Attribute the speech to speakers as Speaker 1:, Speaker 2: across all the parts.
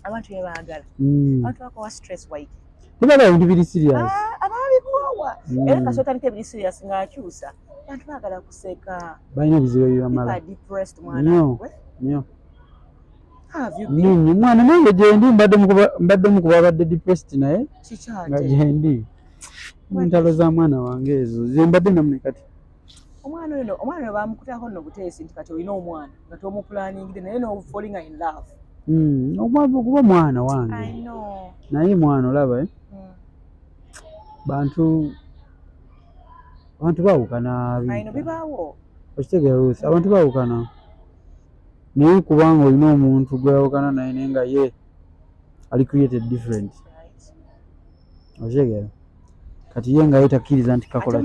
Speaker 1: abantu bebaagala abantu bakowa stress waiki
Speaker 2: tebaba ebintu biri serious
Speaker 1: ababikowa era kasotandika ebiri serious ng'akyusa abantu baagala kuseka
Speaker 2: balina ebizibu ebibamala nnyo mwana nange gyendi mbadde mukuba abadde depressed naye nga gyendi entalo za mwana wange ezo zembadde namune kati
Speaker 1: omwana oyo bamukutako nno buteesi nti kati olina omwana nga tomuplaningire naye n'ofulinga in love
Speaker 2: kuba mwana wange naye mwana olaba bantu bawukana
Speaker 1: bibaawo
Speaker 2: okitegeera Ruth abantu bawukana naye kubanga olina omuntu gwewukana naye naye nga ye ali created different okitegeera kati ye nga ye takkiriza nti kakola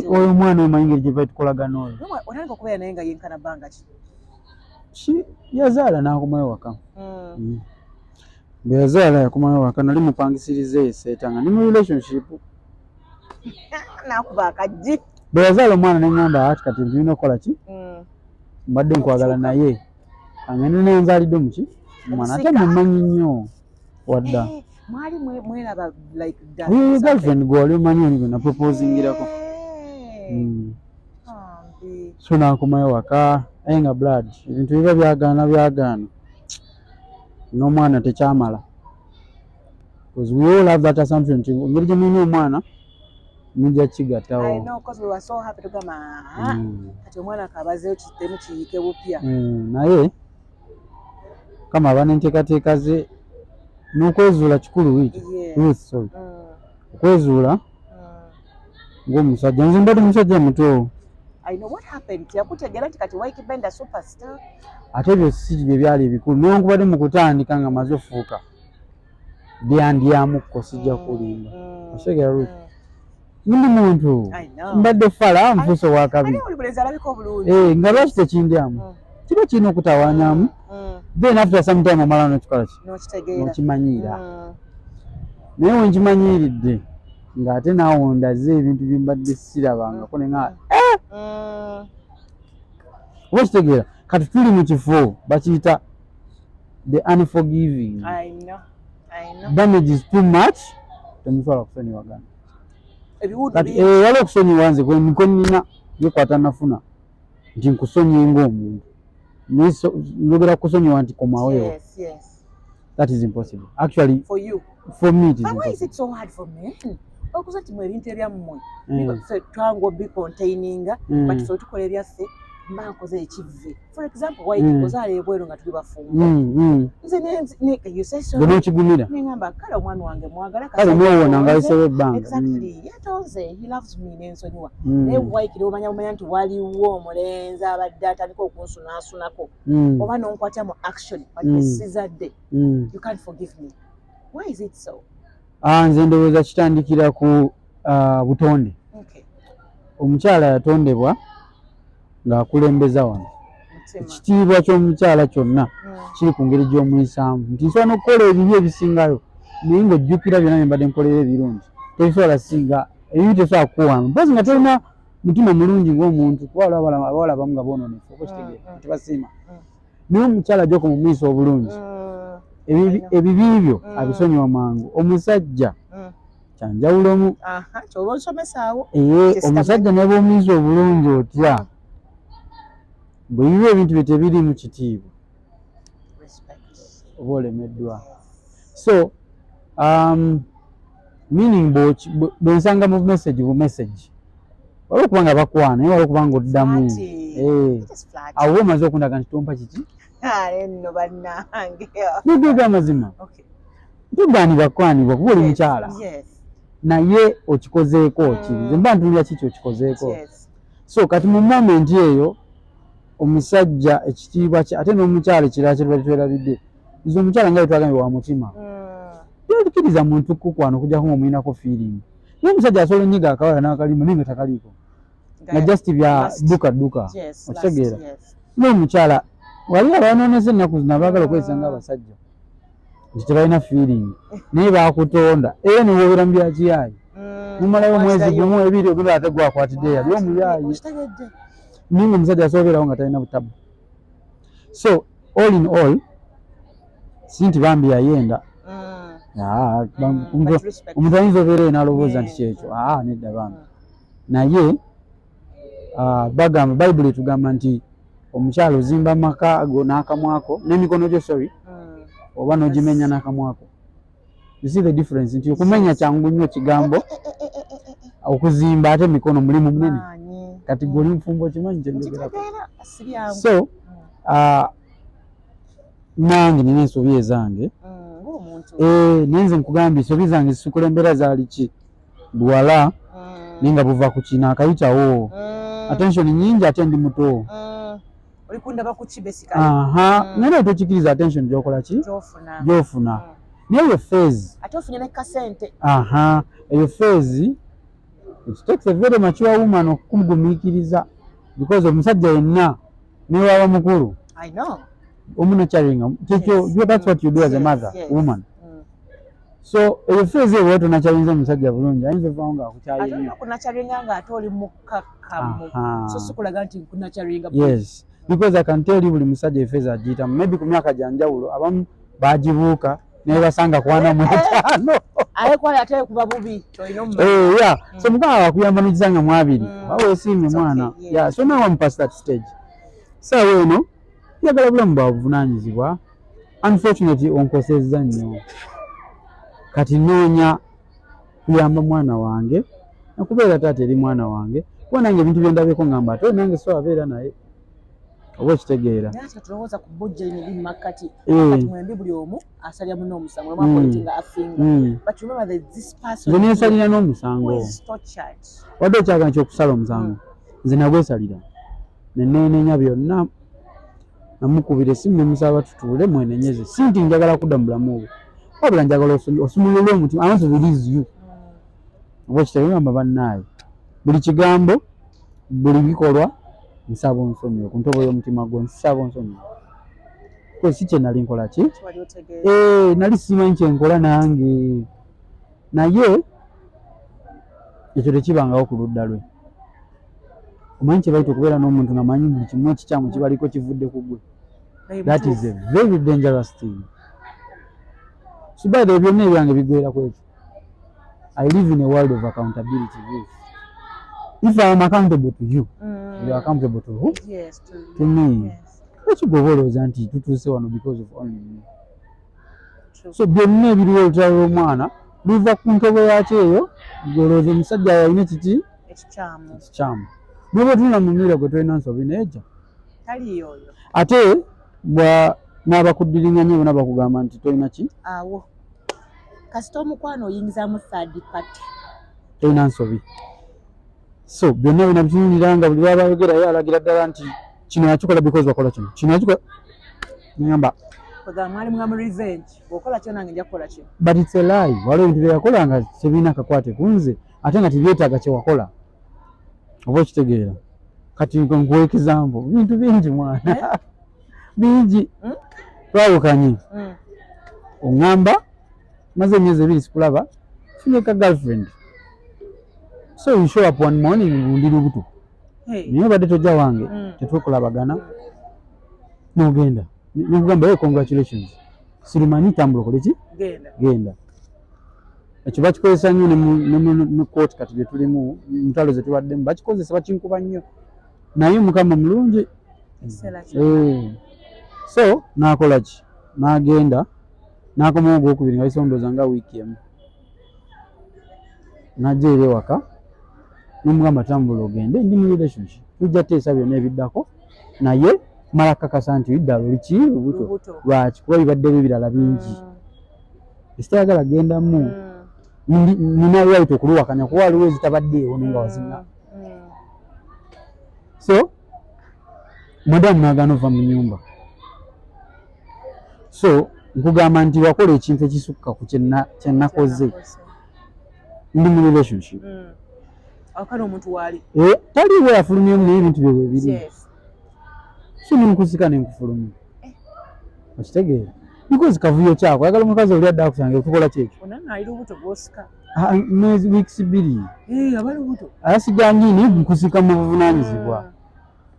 Speaker 2: oyo omwana omanyi ngeri gye tukolagana oyo
Speaker 1: otandika okubeera naye nga yenkana bbanga
Speaker 2: ki yazaala n'akomayo waka bwe yazaala yakomayo waka nali mupangisiriza eseetanga ndi mu relationship
Speaker 1: nakuba akajji
Speaker 2: bwe yazaala omwana neŋŋamba ati kati nzirina okukola ki mbadde nkwagala naye angende nenzaalidde muki omwana ate mumanyi nnyo wadda
Speaker 1: mwali mweraba like
Speaker 2: girlfriend gwe wali omanyi oli gwe naproposingirako so n'akomayo waka naye nga blood ebintu biba byagaana n'omwana tekyamala because we all have that assumption nti engeri gye mulina omwana mujja kigattawo
Speaker 1: kati omwana kabazeyo kitemu kiyiike bupya
Speaker 2: naye kama aba n'enteekateeka ze n'okwezuula kikulu okwezuula ng'omusajja nze mbadde musajja muto ate ebyo si bye byali ebikulu newankubadde mu kutandika nga maze ofuuka byandyamuko sijja kulimba oseegera Ruth ndi muntu mbadde fala nfuuse owakabi nga lwaki tekindyamu kiba kirina okutawaanyamu then after some time omala n'okikola ki nokimanyiira naye wenkimanyiiridde ng'ate naawe ndaze ebintu bye mbadde sirabangako nenga oba kitegeera kati tuli mu kifo bakiyita the unforgiving damage is too much temusobola kusonyiwagana kati waliwo okusonyiwa nze kwe nnina yekwata nafuna nti nkusonyiye ng'omuntu njogera kusonyiwa nti komaweewo that is impossible actually for me it is
Speaker 1: impossible. Why is it so hard for men? Okuza timwe ebintu ebyammwe ffe twangu bikontaininga but ffe tukola ebyaffe mba nkoze ekivve for example waikozaala ebweru nga tuli bafumbo nze
Speaker 2: nokigumira
Speaker 1: neŋŋamba kale omwana wange mwagala
Speaker 2: kale nowona nga ayisaba ebbanga
Speaker 1: exactly yatonze he loves me nensonyiwa naye waikire omanya nti waliwo omulenzi abadde atandika okunsunaasunako oba nonkwata mu action sizadde you can't forgive me. Why is it so?
Speaker 2: Nze ndowooza kitandikira ku butonde. Omukyala yatondebwa ng'akulembeza wano. Ekitiibwa ky'omukyala kyonna kiri ku ngeri gy'omuyisaamu nti nsobola n'okukola ebibi ebisingayo naye ng'ojjukira byonna bye mbadde nkolera ebirungi tebisobola singa ebibi tesobola kukuwamu mpozzi nga tolina mutima mulungi ng'omuntu kuba abawala abamu nga boononefu oba kitegeera tebasiima naye omukyala gy'oko mu maaso obulungi ebibi byo abisonyiwa mangu. Omusajja kyanjawulomu omusajja ne bw'omuyiza obulungi otya bwe biba ebintu bye tebiri mu kitiibwa oba olemeddwa. So meaning bwensanga mu message waliwo okubanga bakwana naye waliwo okubanga oddamu awo omaze okundaga nti tompa kiki
Speaker 1: nno bannange
Speaker 2: nigega amazima tugaani bakwanibwa kuba oli mukyala naye okikozeeko ki nze mba ntunulira kiki okikozeeko so kati mu moment eyo omusajja ekitiibwa kye ate n'omukyala ekirala kye tubadde twerabidde nze omukyala nga wetwagambye wa mutima tukiriza muntu kukwana okujjako ng'omuyinako feeling naye omusajja asobola ennyiga akawala n'akalimu naye nga takaliiko nga just bya dduka okitegeera n'omukyala wali abanoonese ennaku zino abaagala okweyisa ng'abasajja nti tebalina feeling naye baakutonda era ne woobera mu byakiyaayi mumalayo omwezi gumu ebiri ogenda ate gwakwatidde yali omuyaayi naye nga omusajja asobola obeerawo nga talina butabu. So all in all sinti bambi yayenda omuntu ayinza obeera nalowooza nti kyekyo nedda bambi naye bagamba bayibuli etugamba nti omukyalo ozimba maka go n'akamwako n'emikono gyo sorry oba n'ogimenya n'akamwako. You see the difference nti okumenya kyangu nnyo kigambo okuzimba ate emikono mulimu munene kati goli mufumbo kimanyi kyenjogerako. So nange nina ensobi ezange nenze nkugambye ensobi zange zisikulembera zaali ki buwala ninga buva ku kina akayitawo attention nyingi ate ndi muto naye tokikiriza attention gyokola ki gyofuna naye eyo phase eyo phase it takes a very mature woman okumugumiikiriza because omusajja yenna newaba mukulu omunacharinga kyekyo that's what you do as a mother woman. So eyo phase eyo tonacharinza omusajja bulungi ayinza ovaawo ngaakukyali nnyo yes because I can tell you buli musajja phase agiyitamu maybe ku myaka gyanjawulo abamu bagibuuka naye basanga kwana mu etaano so mukama wakuyamba n'okisanga mu abiri waweesiimye mwana so now I'm past that stage. Saawa eno njagala bulamu bwa buvunaanyizibwa unfortunately onkosezza nnyo kati noonya kuyamba mwana wange nakubeera taata eri mwana wange kuba nange ebintu byendabeko ngamba ate nange so abeera naye oba okitegeera
Speaker 1: tulowooza ku bujja eri mu makkati kati mwembi buli omu asalya muno omusango omwapolitinga afinga but remember that this person
Speaker 2: nze neesalira n'omusango wadde okyagala nti okusala omusango nze nagwesalira neneenenya byonna namukubira essimu nemusaba tutuule mwenenyeze si nti njagala kudda mu bulamu obwo wabula njagala osumulule omutima I want to release you oba okitegeera bannaaye buli kigambo buli bikolwa nsaba onsonyiwe ku ntobo y'omutima gwo nsaba onsonyiwe kuba si kye nali nkola ki nali simanyi kyenkola nange naye ekyo tekibangawo ku ludda lwe omanyi kye bayita okubeera n'omuntu nga manyi buli kimu ekikyamu kibaliko kivudde ku gwe that is a very dangerous thing. Subaira byonna ebyange bigwera ku ekyo I live in a world of accountability. If I am accountable to you, you are accountable to who?
Speaker 1: Yes,
Speaker 2: to me. What you go over zanti tutuuse wano because of only me. So byonna ebiriwo olutalo lw'omwana biva ku ntobo yakyo eyo golooza omusajja yalina kiti ekikyamu bwoba otunula mu mmiro gwe tolina nsobi neejja ate n'abakuddiringanye bonna bakugamba nti tolina ki
Speaker 1: awo kasita omukwano oyingizaamu third party
Speaker 2: tolina nsobi. So byonna bina bitunulira nga buli baba ayogerayo alagira ddala nti kino yakikola because wakola kino yakikola ngamba
Speaker 1: mwali mwamu revenge bw'okola kyo nange nja kukola kino
Speaker 2: but it's a lie. Waliwo ebintu bye yakola nga tebiina kakwate ku nze ate nga tebyetaaga kye wakola oba okitegeera kati nkuwa example bintu bingi mwana bingi twawukanye oŋŋamba maze emyezi 2 sikulaba funye ka girlfriend so you show up one morning ndi lubuto naye badde tojja wange tetwekulabagana n'ogenda nikugamba congratulations sirimanyi tambula okole ki genda ekyo bakikozesa nnyo ne mu kooti kati bye tulimu mutalo ze tubaddemu bakikozesa bakinkuba nnyo naye mukama mulungi so n'akola ki n'agenda n'akomawo ogwokubiri nga bisondooza nga wiiki emu n'ajja eri ewaka n'omugamba tambula ogende ndi mu relationship tujja teesa byonna ebiddako naye mala kakasa nti biddala oliki lubuto lwaki kuba bibadde ebirala bingi esitayagala gendamu nina right okuluwakanya kuba waliwo ezitabaddeewo nenga wazina so madamu n'agaana ova mu nyumba so nkugamba nti wakola ekintu ekisukka ku kyenakoze ndi mu relationship
Speaker 1: akana omuntu wali
Speaker 2: taliwo yafulumyemu naye ebintu bye biri so ninkusika nenkufulumya okitegeera because kavuyo kyako ayagala omukazi oli adde akusange okukola kyekyo mwezi weeks 2 ayasiganyini nkusika mu buvunaanyizibwa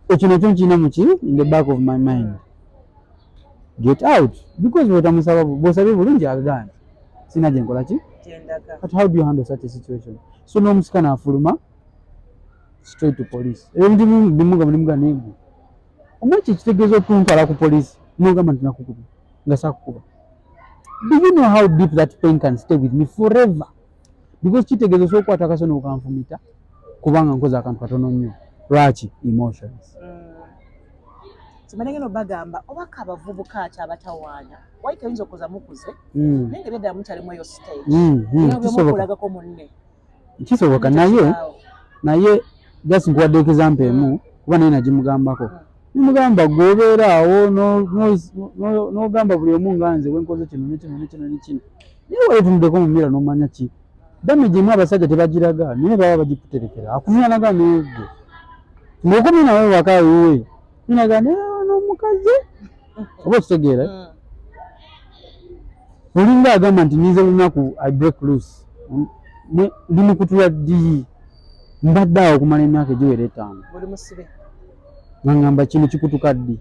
Speaker 2: ekyo nakyo nkirina muki in the back of my mind get out because bw'otamusaba bw'osabye bulungi agaana sina gye nkola ki but how do you handle such a situation so n'omusika n'afuluma straight to police ebintu bimu nga mulimu ganeego omweki kitegeeza okuntwala ku police n'ogamba nti nakukuba nga saakukuba do you know how deep that pain can stay with me forever because kitegeeza osobola akasono okanfumita kubanga nkoze akantu katono nnyo lwaki emotions
Speaker 1: kimanengeno bagamba obaka abavubuka ati abatawaanya waika yinza okuza mukuze naye nga byadala mukyalimu eyo stage kulagako munne
Speaker 2: kisoboka naye just nkuwadde example emu kuba naye nagimugambako nimugamba gwobeera awo n'ogamba buli omu nga nze wenkoze kino nekino naye weetunuddeko mu mira n'omanya ki damage emu abasajja tebagiraga naye baba bagikuterekera akuvunaanaga neegwe ng'okomye nawe waka wiwe ninaga n'omukazi oba okitegeera olinga agamba nti nize lunaku I break loose ndi mukutula ddi mbadde awo okumala emyaka egiwera 5 ngamba kino kikutuka ddi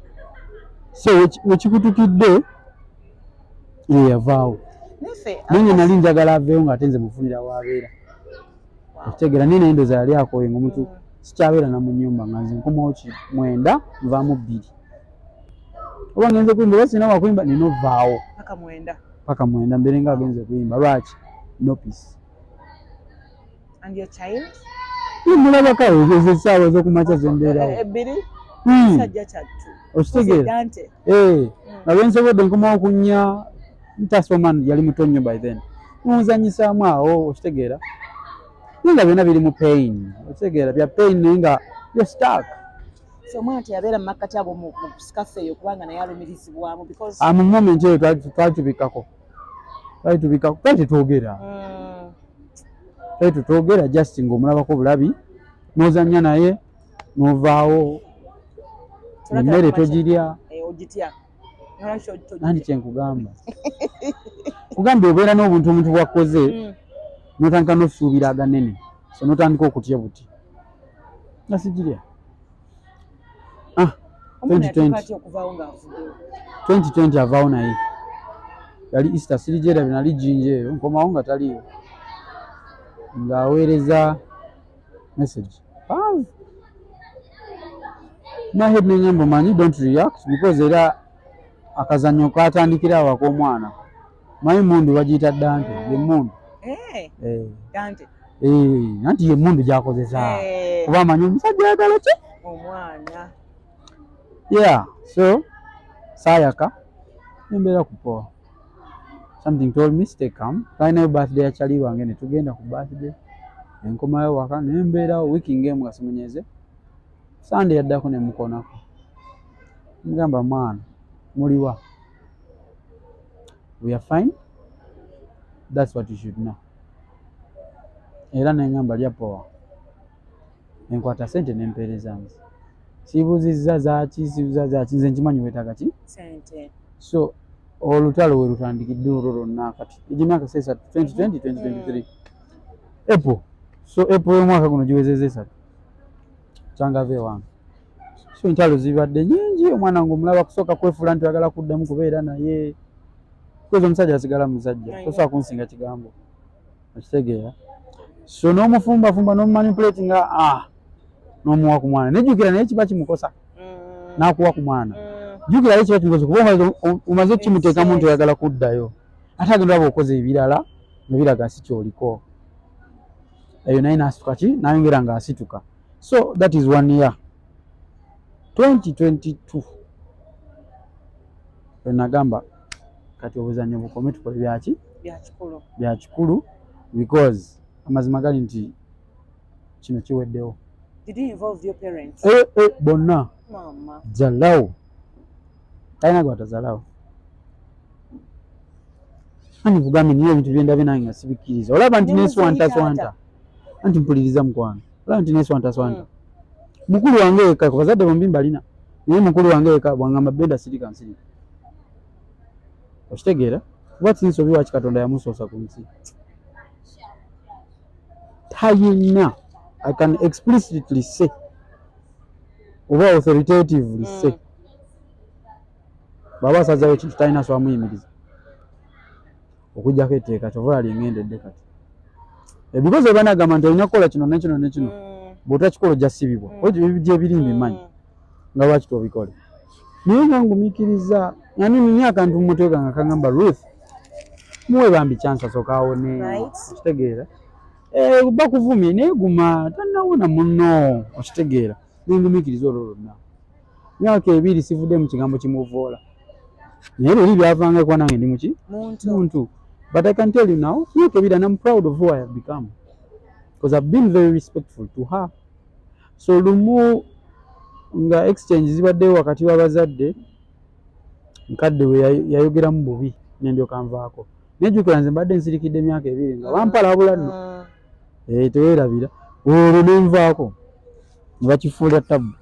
Speaker 2: so wekikutukidde yeyavaawo nange nali njagala aveeyo ng'ate nze mufunira waabeera okitegeera naye naye ndoza yali akoye ngaomuntu sikyabeera na mu nnyumba nga nze nkomawo 9 nvaamu 2 oba ngenze kuyimba oba sirina wakuyimba nina ovaawo paka 9 mbere nga agenze kuyimba lwaki no peace mulabaka ezo essaawa ez'okumakya zembeerawo okitegeera nga lwensobodde nkomawo kunnya ntasoma yali muto nnyo by then nzanyisaamu awo okitegeera naye nga byonna biri mu pain okitegeera bya pain naye nga yo stark
Speaker 1: omwana teyabeera mu makkati abo mu sikafe eyo kubanga naye alumirizibwamu
Speaker 2: mu moment eyo twalitubikako twali tetwogera just ng'omulabako bulabi n'ozannya naye n'ovaawo emmere togirya nandi kyenkugamba kugambye obeera n'obuntu omuntu bwakoze n'otandika n'osuubira aganene so n'otandika okutya buti nga sigirya 2020 avaawo naye yali Easter sirigyerabye nali jinja eyo nkomawo nga taliyo ng'aweereza message nahead neŋŋamba manyi don't react because era akazannyo katandikira awo ak'omwana manyi mundu bagiyita dante yemundu nanti yemundu gyakozesa kuba amanyi omusajja yagala ki
Speaker 1: omwana
Speaker 2: so saayaka nembeera kupoa something told me stay calm kalinayo birthday ya cali wange netugenda ku birthday enkomayo waka nembeerawo wiiki ng'emu nga simunyeze Sunday yaddako nemukonako mugamba mwana muliwa we are fine that's what you should know era neŋŋamba lya poa enkwata sente nempeereza nze sibuuzizza zaaki nze nkimanyi weetaaga ki
Speaker 1: sente
Speaker 2: so olutalo we lutandikidde olwo lwonna kati egyemyaka 3 2020 2023 April y'omwaka guno giwezezza 3 kyangava ewange so entalo zibadde nyingi omwana ng'omulaba kusooka kwefuula nti oyagala kuddamu kubeera naye koza omusajja asigala musajja tosobola kunsinga kigambo okitegeera so n'omufumbafumba n'omumanipulate nga n'omuwa ku mwana nejjukira naye kiba kimukosa n'akuwa ku mwana jjukira naye kiba kimukosa kuba omaze kimuteekamu nti oyagala kuddayo ate agenda aba okoze ebirala nga biraga si kyoliko eyo naye n'asituka ki n'ayongera ng'asituka so that is 1 year 2022 nagamba kati obuzannyo bukome tukole byaki bya kikulu because amazima gali nti kino kiweddewo bonna zalawo talina gwe batazalawo ani bugambe niyo ebintu byendabye nange nga sibikkiriza olaba nti neswanta anti mpuliriza mukwano olaba nti neswanta mukulu wange eka kubazadde bombi mbalina naye mukulu wange eka bwangamba Benda sirika nsirika okitegeera kuba tinsobi waki Katonda yamusoosa ku nsi tayina I can explicitly say oba authoritatively say baba sazayo ekintu talina so amuyimiriza okujjako etteeka kyova lyengededde kati ebikozi banagamba nti olina kukola kino nekino nekino bw'otakikola ojja ssibibwa gye birimbi manyi nga lwaki tobikole naye nga ngumikiriza ani mu myaka ntumuteeka nga kagamba Ruth muwe bambi chance asooka awone okitegeera bakuvumye naye guma tannawona munno okitegeera nengumikiriza olwo lwonna myaka 2 sivudde mu kigambo kimuvoola naye luli byavanga kuba nange ndi muki muntu but I can tell you now myaka 2 and I'm proud of who I have become because I've been very respectful to her so lumu nga exchange zibaddeyo wakati w'abazadde nkadde we yayogeramu bubi nendyoka nvaako nejjukira nze mbadde nsirikidde emyaka 2 nga bampalabula nno teweerabira olwo nenvaako ne bakifuula tabu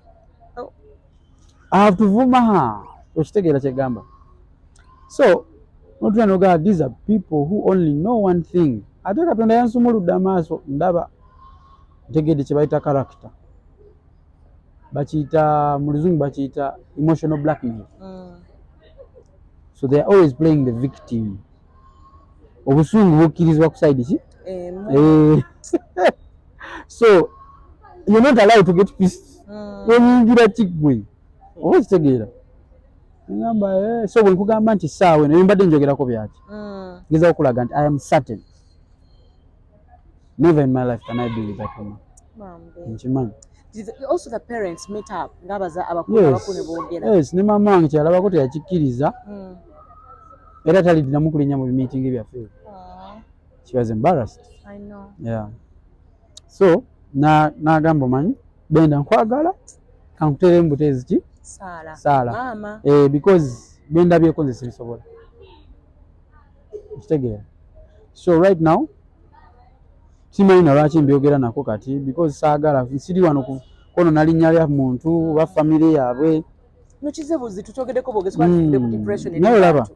Speaker 2: I have to vuma okitegeera kyegamba so notulanogaa these are people who only know one thing ate Katonda yansumuludde amaaso ndaba ntegedde kye bayita character bakiyita mu luzungu bakiyita emotional blackmail so they are always playing the victim obusungu bukkirizibwa ku side ki so you're not allowed to get pissed oyingira kiggwe oba kitegeera ngamba so bwe nkugamba nti saawe naye mbadde njogerako byaki ngeza okulaga nti I am certain never in my life can I be with that woman nkimanyi
Speaker 1: also the parents meet up ngabaza abakulu boogera
Speaker 2: yes ne mama wange kyalabako teyakikkiriza era taliddamu kulinnya mu meeting byaffe she was embarrassed
Speaker 1: I know
Speaker 2: yeah so nagamba manyi Benda nkwagala kankutere mbutezi ki Sala
Speaker 1: mama
Speaker 2: because Benda byeko nze sibisobola kitegeera so right now simanyi na lwaki mbyogera nako kati because saagala nsiri wano kono nalinnya lya muntu ba family yaabwe
Speaker 1: nokize buzi tutogeddeko bogezi kwatudde ku depression
Speaker 2: naye olaba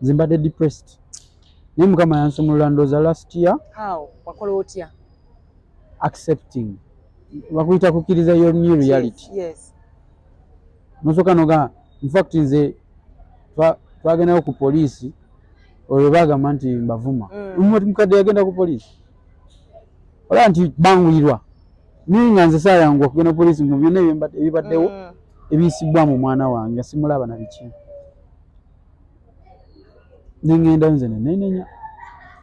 Speaker 2: nze mbadde depressed naye Mukama yansumulula ndooza last year
Speaker 1: how wakola otya
Speaker 2: accepting bakuyita kukkiriza your new reality
Speaker 1: yes
Speaker 2: nosooka noga in fact nze twagendayo ku poliisi olwo bagamba nti mbavuma mukadde yagenda ku poliisi olaba nti banguyirwa naye nga nze saayangwa okugenda ku poliisi nga byonna ebibaddewo ebiyisibwamu mwana wange simulaba na biki nengendayo nze neneenenya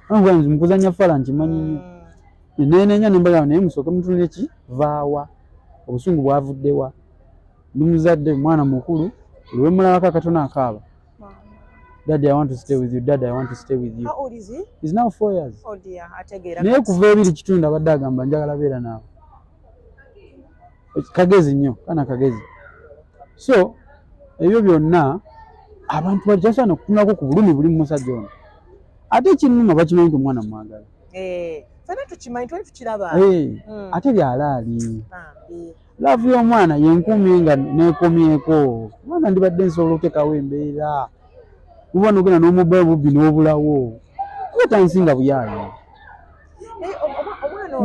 Speaker 2: anvuga nze mukuzanya fala nkimanyi neneenenya nembaga naye musooke mutunire ki vaawa obusungu bwavuddewa ndi muzadde mwana mukulu olwe mulabako akatono akaaba Daddy, I want to stay with you. Daddy, I want to stay with you.
Speaker 1: How old is he?
Speaker 2: He's now 4 years.
Speaker 1: Oh dear, ategeera.
Speaker 2: Naye kuva ebiri kitundu abadde agamba njagala beera naawe. Kagezi nnyo, kana kagezi. So, ebyo byonna abantu balikyasana okutunako ku bulumi buli mu musajja ono. Ate ekinnuma bakimanyi nti omwana mwagala.
Speaker 1: Fena tukimanyi twali tukiraba.
Speaker 2: Ate byalaali. Laavu y'omwana yenkumi nga neekomyeko. Omwana ndibadde nsobola okuteekawo embeera. Kuba nogenda n'omubbayo bubbi n'obulawo wetansinga buyaayo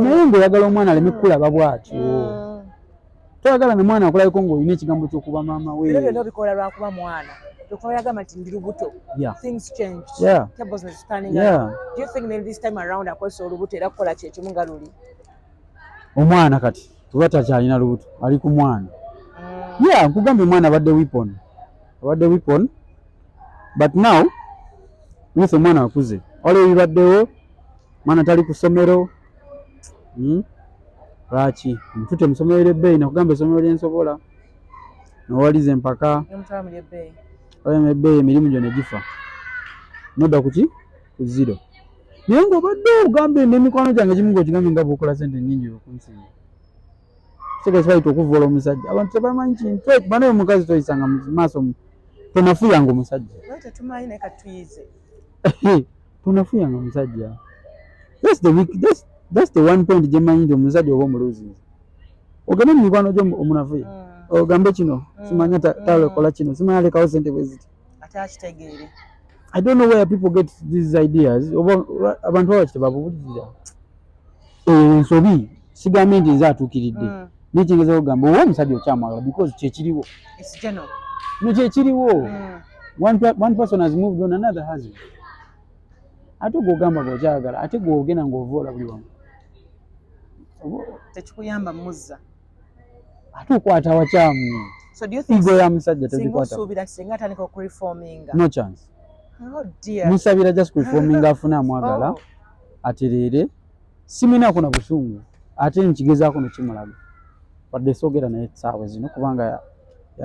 Speaker 2: naye ng'oyagala omwana aleme kukulaba bw'atyo toyagala ne mwana akulabeko ng'olina ekigambo ky'okuba maama we
Speaker 1: ebyo byonna obikola lwakuba mwana tokuba yagamba nti ndi lubuto things changed tables are standing up do you think maybe this time around akozesa olubuto era kukola kyekimu nga luli
Speaker 2: omwana kati tuba takyalina lubuto ali ku mwana nkugambye omwana abadde weapon but now Ruth omwana akuze olwo ebibaddewo mwana tali ku ssomero lwaki mutute mu ssomero ly'ebbeeyi nakugamba essomero lyensobola nowaliza empaka olema ebbeeyi emirimu gyo ne gifa nodda kuki ku zero naye ng'obadde ogambe n'emikwano gyange gimu ng'okigambe nga bw'okola sente nnyingi okunsinga kitegeeza bayita okuvoola omusajja abantu tebamanyi kintu banaye omukazi toyisanga mu maaso tonafuyanga omusajja tonafuyanga omusajja that's the one point gyemanyi nti omusajja oba omuluuzinzi ogende mu mikwano gyo omunafuya ogambe kino simanya talekola kino simanya alekawo sente bwe ziti I don't know where people get these ideas abantu baba kitebabuulirira ensobi sigambe nti nze atuukiridde nekyengeza okugamba oba omusajja okyamwagala because kyekiriwo Nje kiriwo. One person has moved on, another hasn't. Ate gogamba gokyagala, ate gwogenda ng'ovoola buli wamu.
Speaker 1: Tekikuyamba muzza.
Speaker 2: Ate okwata wakyamu.
Speaker 1: So do you think
Speaker 2: ego ya musajja
Speaker 1: tebikwata? Singa singa atandika okureforminga.
Speaker 2: No chance.
Speaker 1: Oh dear.
Speaker 2: Musabira just kureforminga afune amwagala. Aterere. Siminaako na busungu. Ate nkigezaako ne kimulaga. Wadde soogera naye essaawa zino kubanga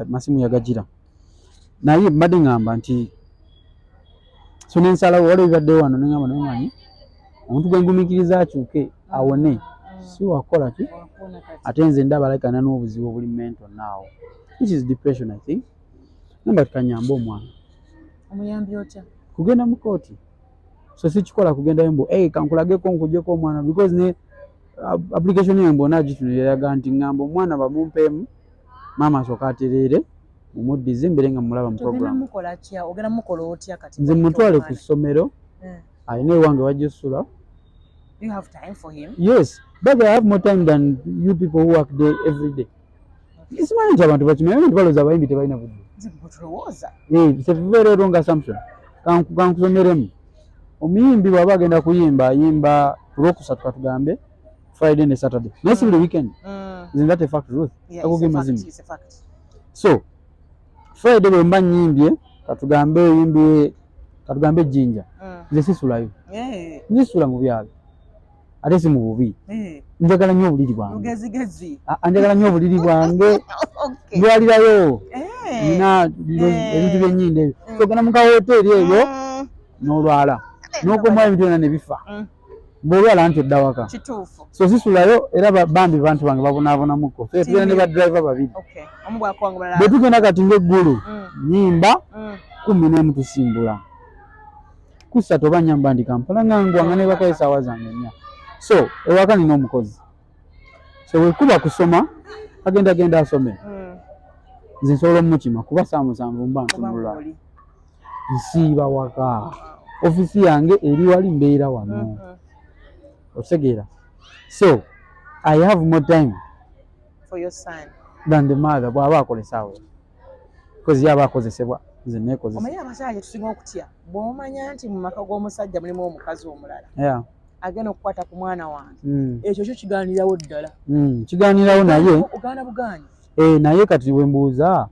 Speaker 2: masimu yagagira. Naye mbadde ngamba nti so nensalawo waliwo bibaddewo wano ne ngamba nemanyi omuntu gwe ngumiikiriza akyuke awone si wakola ki ate nze ndaba alekana n'obuzibu obuli mental now, which is depression I think. Namba tukanyamba omwana.
Speaker 1: Omuyambi otya?
Speaker 2: Kugenda mu kooti. So si kikola kugendayo mbu kankulageko nkuggyeko omwana because ne application yange nagitunira yaga nti ngamba omwana bamumpeemu maama asooka atereere mumuddize mbere nga mulaba mu program.
Speaker 1: Ogenda mukola otya kati?
Speaker 2: Nze mutwale ku ssomero alina ewange wajja ossula.
Speaker 1: You have time for him?
Speaker 2: Yes, but I have more time than you people who work there every day. Isimanyi nti abantu bakimanyi nti balooza abayimbi tebalina budde. It's a very wrong assumption. Kankusomeremu. Omuyimbi bw'aba agenda kuyimba ayimba Lwokusatu katugambe Friday ne Saturday. Naye si buli weekend. Isn't that a fact, Ruth?
Speaker 1: It's a fact.
Speaker 2: So, Friday bwe mba nyimbye katugambe Jinja. Nze sisulayo. Nzisula mu byalo. Ate si mu bubi. Njagala nnyo obuliri bwange.
Speaker 1: Lugezigezi.
Speaker 2: Njagala nnyo obuliri bwange. Ndwalirayo. Nina ebintu byennyinde ebyo. So gana mu kawoteeri eyo n'olwala. N'okomayo ebintu byonna ne bifa. Bw'olwala nti odda waka.
Speaker 1: Kituufu.
Speaker 2: So sisulayo era bambi bantu bange babonaabonamuko. So tugenda ne badriver babiri. Bwe tugenda kati ng'eggulu nnyimba 10 tusimbula. Kusatu oba nnyamba ndi Kampala ngangwanga ne bakayo essaawa zange 4. So ewaka nina omukozi. So wekuba kusoma agenda asome. Nze nsobola omukima kuba saamusanvu mba ntunula. Nsiiba waka. Ofisi yange eri wali mbeera wano. Otegeera. So I have more time
Speaker 1: for your son
Speaker 2: than the mother bw'aba akolesa we. Because yaba akozesebwa nze neekozesa.
Speaker 1: Omanyi abasajja tusinga okutya bw'omanya nti mu maka g'omusajja mulimu omukazi omulala.
Speaker 2: Yeah.
Speaker 1: Agenda okukwata ku mwana wange. Ekyo kyo kigaanirawo ddala.
Speaker 2: Kigaanirawo naye.
Speaker 1: Ogaana bugaanyi.
Speaker 2: Naye kati we mbuuza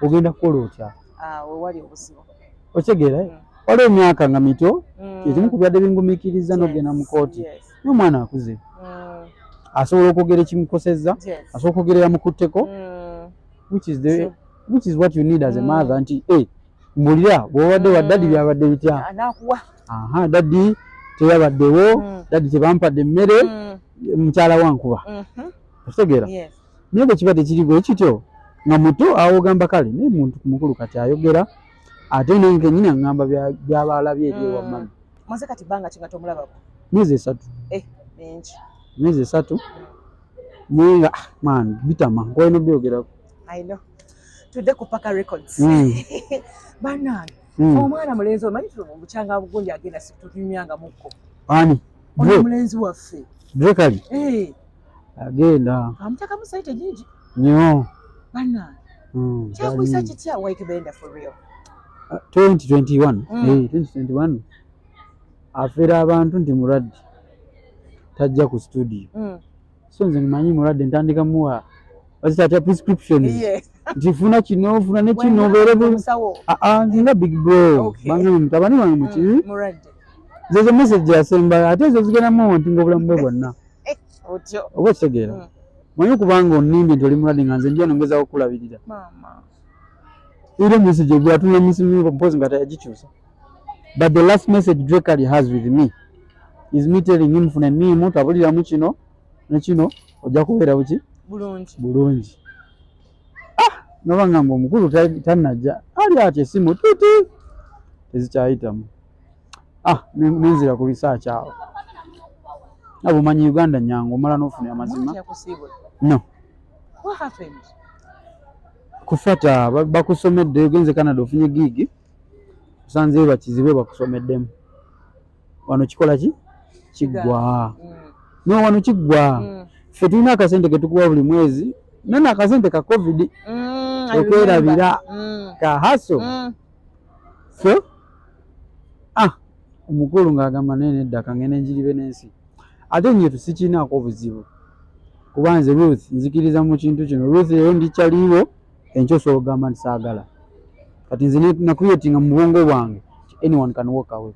Speaker 2: ogenda kukola otya?
Speaker 1: We wali obuzibu.
Speaker 2: Otegeera? Waliwo emyaka nga mito ekimu ku byadde bingumiikiriza n'ogenda mu kooti. N'omwana akuze. Asobola okwogera ekimukosezza, asobola okwogera yamukutteko, which is what you need as a mother nti mbulira bw'obadde wa daddy byabadde bitya. Daddy teyabaddewo, daddy tebampadde emmere, mukyala wankuba. Otegeera? Naye bwe kiba tekirigo ekityo nga muto awogamba kale naye muntu mukulu kati ayogera ate nange nyina ngamba by'abalabye eri ewa mami.
Speaker 1: Maze kati bbanga ki nga tomulabako?
Speaker 2: Myezi 3.
Speaker 1: Mingi.
Speaker 2: Myezi 3. Naye nga man bitama nkwena byogerako.
Speaker 1: I know. Tudde ku Paka Records. Bannange omwana mulenzi omanyi bukyanga bugunja agenda situtumyanga mukko.
Speaker 2: Ani?
Speaker 1: Ono mulenzi waffe.
Speaker 2: Drekali? Agenda.
Speaker 1: Amutaka musaite jinji.
Speaker 2: Nnyo.
Speaker 1: Bannange. Kyakuyisa kitya Ykee Benda for real?
Speaker 2: 2021. 2021. Afera abantu nti mulwadde tajja ku studio. So nze mmanyi mulwadde ntandika muwa bazita prescriptions. Nti funa kino funa ne kino obeere nzinga big bro. Bange mutabani wange mukibi.
Speaker 1: Mulwadde.
Speaker 2: Zezo message yasemba ate ezo zigenda mu ntinga obulamu bwe bwonna.
Speaker 1: Otyo.
Speaker 2: Oba kitegeera. Manyi kubanga onnimbi nti oli mulwadde nga nze ndiyo nongeza okulabirira.
Speaker 1: Mama.
Speaker 2: Ile message gwatuna misimu mpozi ngata yagikyusa. But the last message Drekali has with me is me telling him funa nimu tabulira mu kino ne kino ojja kubeera buki bulungi. Nobanga omukulu tanajja ali ati esimu tuti tezikyayitamu. Nenzira ku research awo. Abo manyi Uganda nyango omala n'ofuna amazima. No.
Speaker 1: What happened?
Speaker 2: Kufata bakusomedde ogenze Canada ofunye gigi kusanze bakizibe bakusomeddemu wano kikola ki kiggwa no wano kiggwa ffe tulina akasente ke tukuwa buli mwezi nana akasente ka covid okwerabira ka haso. So omukulu ng'agamba nene eddaka ngene njiribe n'ensi ate nye tusikinaako obuzibu kuba nze Ruth nzikiriza mu kintu kino. Ruth eyo ndi kyaliwo enkyo soogamba nti saagala kati nze nakreatinga mu bwongo bwange anyone can walk away.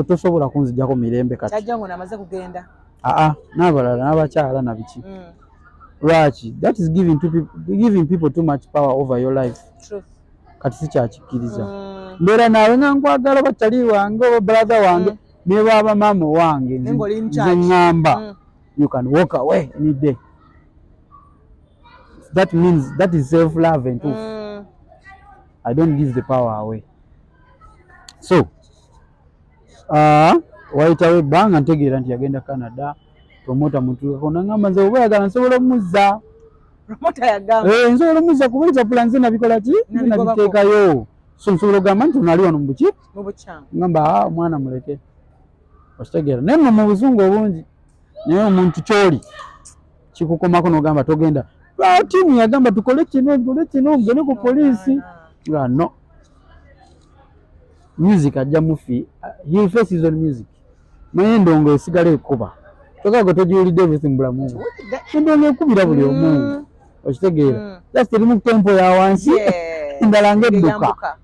Speaker 2: Tosobola kunzijjako mirembe kati.
Speaker 1: Kyajjangu namaze kugenda.
Speaker 2: N'abalala n'abakyala na biki. Lwaki? That is giving people too much power over your life.
Speaker 1: True.
Speaker 2: Kati sikyakikkiriza. Mbeera naawe nga nkwagala bakyali wange oba brother wange ne baba mama wange nze ngamba you can walk away any day. That means that is self-love and truth. I don't give the power away. So wayitawo ebbanga ntegeera nti yagenda Canada promota mutuukako nangamba nze oba oyagala nsobola omuzza.
Speaker 1: Promota yagamba
Speaker 2: nsobola omuzza kubuliriza pula nze nabikola ki nabiteekayo. So nsobola ogamba nti ono ali wano mu buki
Speaker 1: mu bukyanga
Speaker 2: ngamba omwana muleke okitegeera naye nno mu buzungu obungi naye omuntu kyoli kikukomako n'ogamba togenda. Tiimu yagamba tukole kino ngene ku poliisi nga no music ajja mufi he face his own music. Naye endongo esigala ekuba tokago tojiwulidde everything bulamu endongo ekubira buli omu okitegeera just eri mu tempo ya wansi endala ng'edduka.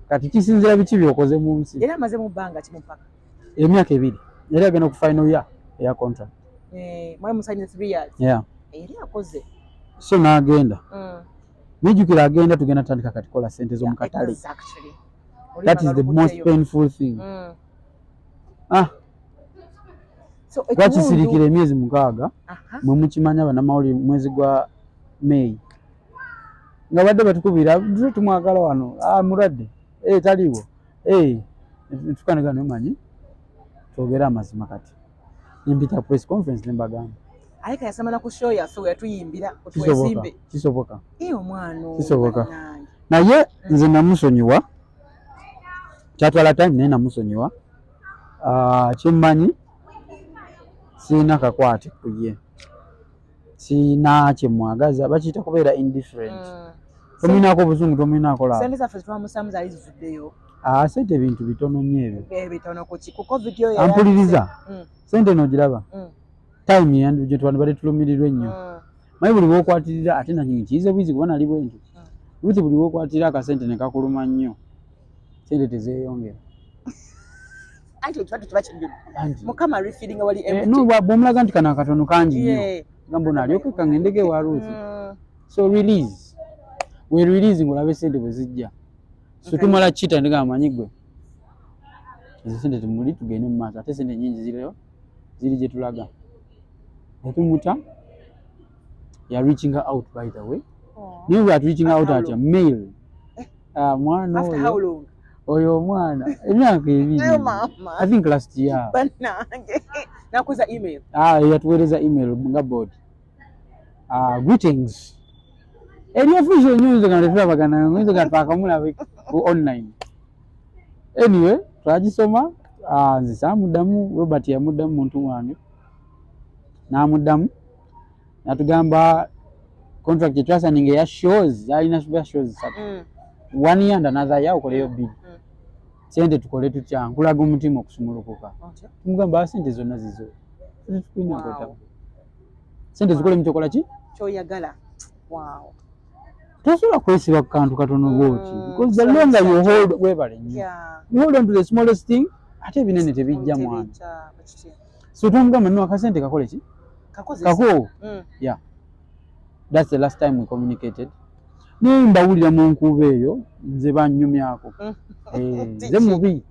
Speaker 2: Kati kisinzira biki byokoze mu nsi.
Speaker 1: Era amaze mu bbanga kimupaka
Speaker 2: emyaka 2 yali agenda ku final year eya contract.
Speaker 1: Mwali musaine 3 years. Eri akoze.
Speaker 2: So n'agenda nijjukira agenda tugenda tandika kati kola sente z'omukatale. That is the most painful thing.
Speaker 1: So
Speaker 2: lwakisirikira emyezi 6 mwe mukimanya bannamawulire mwezi gwa May nga badde batukubira tumwagala wano mulwadde taliiwo tukanegana omanyi twogera amazima kati mpita press conference nembagamba
Speaker 1: ayika yasamala ku show yaffe we yatuyimbira otwesimbe.
Speaker 2: Kisoboka
Speaker 1: omwana
Speaker 2: kisoboka naye nze namusonyiwa kyatwala time naye namusonyiwa. Kyemmanyi sirina kakwate ku ye sina kyemwagaza bakiyita kubeera indifferent. Tominaako obuzungu tominaako laba.
Speaker 1: Sente zaffe twamusamu zaali zivuddeyo.
Speaker 2: Sente ebintu bitono nnyo ebyo.
Speaker 1: Bitono ku covid yo
Speaker 2: ampuliriza sente n'ogiraba time yandu gye twandibadde tulumirirwa ennyo. Mayi buli bw'okwatirira ate nanyi nkiyize bwizi kuba nali bwentyo buti buli bw'okwatirira akasente ne kakuluma nnyo sente tezeeyongera.
Speaker 1: Anti ekibadde kiba kijjudde mukama refilling wali
Speaker 2: bw'omulaga nti kano akatono kangi nnyo gamba ono alyoke kangendege wa Ruth. So release we release ng'olabe sente bwe zijja. So tumala kita ndiga amanyi gwe ezo sente tumuli tugende mu maaso ate sente nnyingi ziri gye tulaga. Etumuta ya reaching out by the way. Niwe we are reaching out at a mail. Mwana oyo omwana emyaka 2 I think last year.
Speaker 1: Nakuza email.
Speaker 2: Yatuweereza email nga board. Greetings. Eri official news nga tulabagana ngizo gatakamulabe ku online. Anyway, twagisoma nze samuddamu Robert yamuddamu muntu wange. N'amuddamu natugamba contract twasaninga ya shows alina shows 3. 1 year and another year okoleyo bid. Sente tukole tutya nkulaga omutima okusumulukuka. Tumugamba sente zonna zizo. Tukwina kota. Sente zikole mitokola ki?
Speaker 1: Kyoyagala. Wow.
Speaker 2: Tosobola kwesiba ku kantu katono bwoti because the longer you hold webale nnyo. You hold on to the smallest thing ate ebinene tebijja mwana. So tumugamba no akasente kakole ki? Kako. Yeah. That's the last time we communicated. Mbawulira mu nkuba eyo nze bannyumyako. Nze mubi.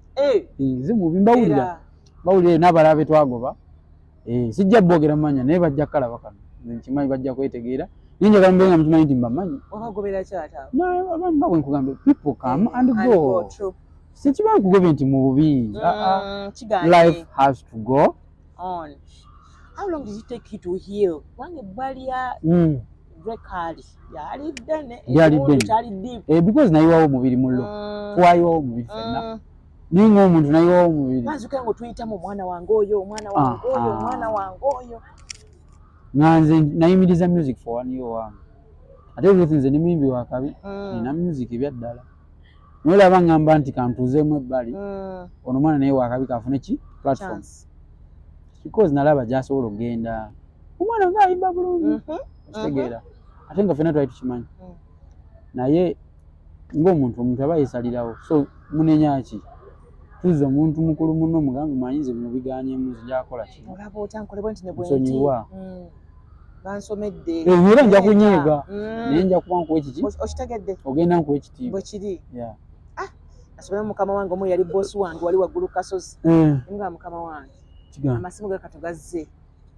Speaker 2: Nze mubi mbawulira. Bawulira n'abalabe twagoba. Sijja bogera manya naye bajja kalaba kano. Nze nkimanyi bajja kwetegeera. Ninja gambenga mtumanyi ndi mbamanyi.
Speaker 1: Okagobera kyata.
Speaker 2: Na abantu bawe nkugambe people come and go. Sikiba nkugobye nti mu bubi. Life has to go
Speaker 1: on. How long did it take you to heal? Wange balia cali. Yali dene.
Speaker 2: Because nayiwawo mubiri mullo. Twayiwawo mubiri fenna. Ningo omuntu nayiwawo mubiri.
Speaker 1: Bazuka ngo tuyita mu mwana wange oyo, mwana wange oyo, mwana wange oyo.
Speaker 2: Nganze nayimiriza music for 1 year wange. ate Ruth nze ni muyimbi wa kabi nina music ebyaddala nolaba ngamba nti kantuzeemu ebbali ono mwana naye wa kabi kafune ki platform because nalaba gy'asobola okugenda omwana ng'ayimba bulungi okitegeera ate nga ffenna twali tukimanyi naye ng'omuntu aba yeesalirawo so munenya ki tuzza omuntu mukulu muno mugambe manyize bino bigaanyeemu nzigyakola ki
Speaker 1: olaba otyankole bwe nti ne
Speaker 2: nsonyiwa
Speaker 1: bansomedde
Speaker 2: era nja kunyiiga naye nja kuba nkuwa ekiki
Speaker 1: okitegedde
Speaker 2: ogenda nkuwa ekitiibwa
Speaker 1: bwe kiri asobole mukama wange omu yali boosi wange wali waggulu kasozi nga mukama wange amasimu ge katugazze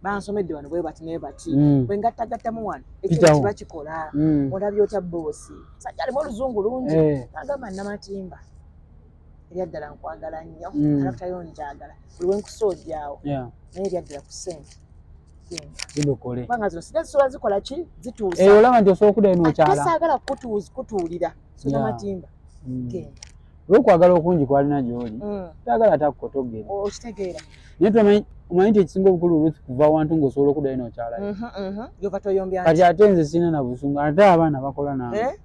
Speaker 1: bansomedde wano bwe bati naye bati bwe ngattagattamu wano ekintu bakikola olabye otya boosi sajja alimu oluzungu lungi agamba namatimba eryaddala nkwagala nnyo alakutayo njagala buli wenkusoojjaawo naye eryaddala ku ssente
Speaker 2: zidokole
Speaker 1: kubanga zino sida zisobola zikola ki zituusa
Speaker 2: olaba nti osobola okuddayo n'okyala
Speaker 1: ate saagala kutuulira sona matimba genda
Speaker 2: olwokwagala okungi kwalina gy'oli tayagala atakukotogera
Speaker 1: okitegeera
Speaker 2: naye tumanyi nti ekisinga obukulu oluusi kuva awantu ng'osobola okuddayo n'okyalayo
Speaker 1: gyova toyombya
Speaker 2: kati ate nze sina na busungu ate abaana bakola nange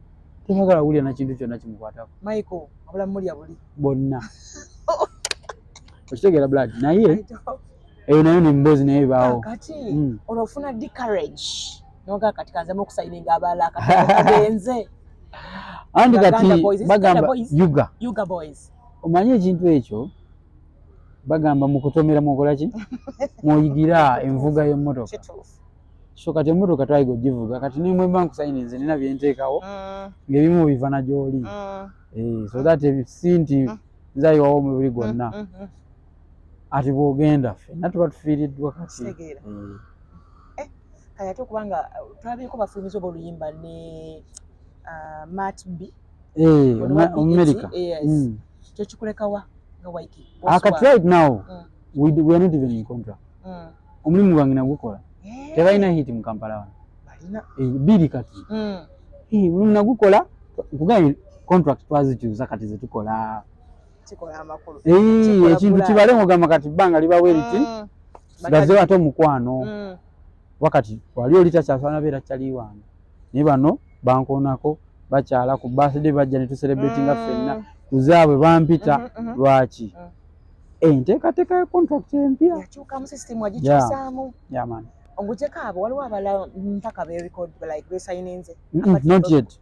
Speaker 2: tebagala wulira na kintu kyonna kimukwatako
Speaker 1: Michael abula mulya buli
Speaker 2: bonna okitegeera blood naye eyo nayo nemboozi naye baawo
Speaker 1: kati olwofuna discourage noga kati kanzemu okusayininga abalala kati
Speaker 2: anti kati bagamba
Speaker 1: Yuga boys
Speaker 2: omanyi ekintu ekyo bagamba mukutomera mukola ki mwoyigira envuga y'emmotoka so kati emmotoka twayiga ogivuga kati nimwe mba nkusayininze nina byenteekawo ng'ebimu biva na gy'oli so that si nti nzayiwawo omubiri gwonna ati bw'ogenda ffenna tuba tufiiriddwa kati
Speaker 1: kati ate okubanga tulabyeko bafulumiza oba oluyimba ne Matt B
Speaker 2: America
Speaker 1: kyo kikulekawa nga Ykee
Speaker 2: kati right now we are not even in contract omulimu gwange nagukola tebalina hiti mu Kampala wano biri kati mulimu nagukola nkugambye contract twazikyusa kati zetukola ekintu kibale ng'ogamba kati bbanga libawe riti gazeewo ate omukwano wakati wali oli takyafaana beera kyali wange naye bano bankoonako bakyala ku birthday bajja ne tucelebratinga ffenna kuzaabwe bampita lwaki enteekateeka ya contract empya
Speaker 1: yakyukamu system wagikyusaamu
Speaker 2: yaman
Speaker 1: oguteka abo waliwo abala mpaka berecord like besayininze